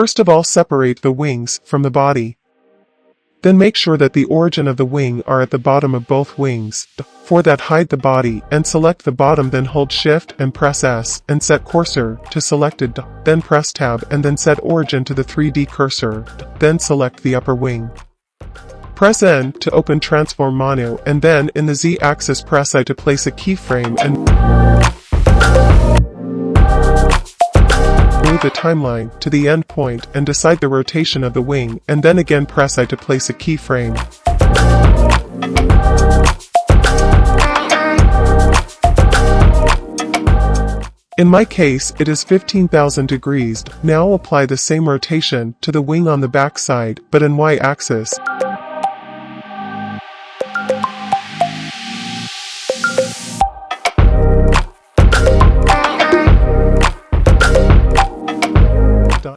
First of all, separate the wings from the body. Then make sure that the origin of the wing are at the bottom of both wings. For that, hide the body and select the bottom, then hold Shift and press S and set cursor to selected, then press Tab and then set origin to the 3D cursor, then select the upper wing. Press N to open transform menu, and then in the Z-axis press I to place a keyframe and move the timeline to the end point and decide the rotation of the wing, and then again press I to place a keyframe. In my case, it is 15,000 degrees. Now apply the same rotation to the wing on the back side, but in Y-axis.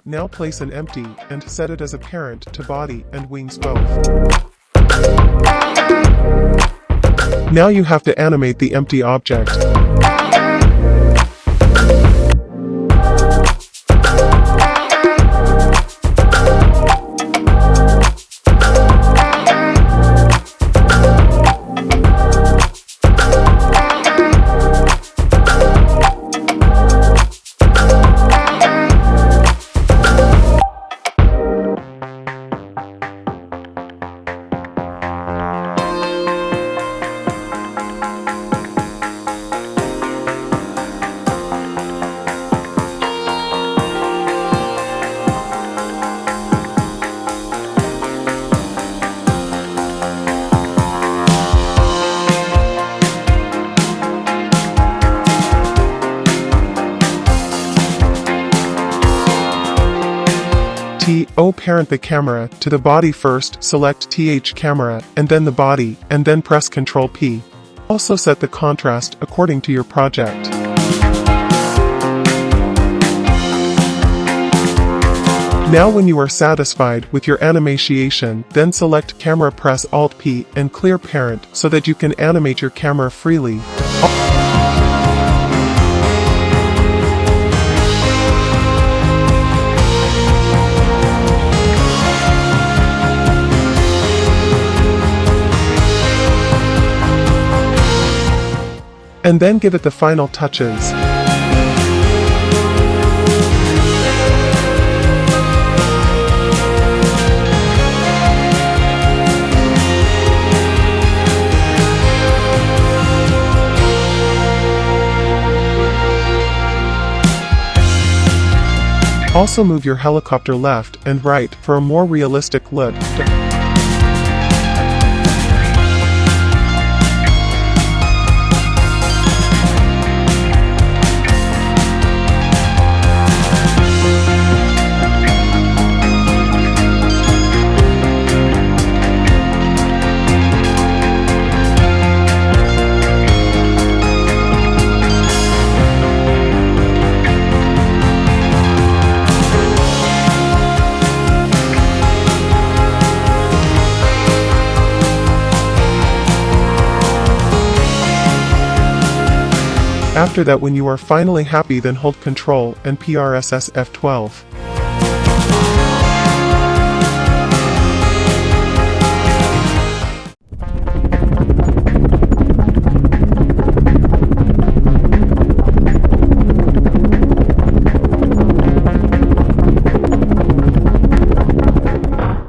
Now place an empty and set it as a parent to body and wings both. Now you have to animate the empty object. Parent the camera to the body first, select TH camera, and then the body, and then press Ctrl P. Also set the contrast according to your project. Now when you are satisfied with your animation, then select camera, press Alt P, and clear parent so that you can animate your camera freely. And then give it the final touches. Also move your helicopter left and right for a more realistic look. After that, when you are finally happy, then hold Ctrl and PRSS F12.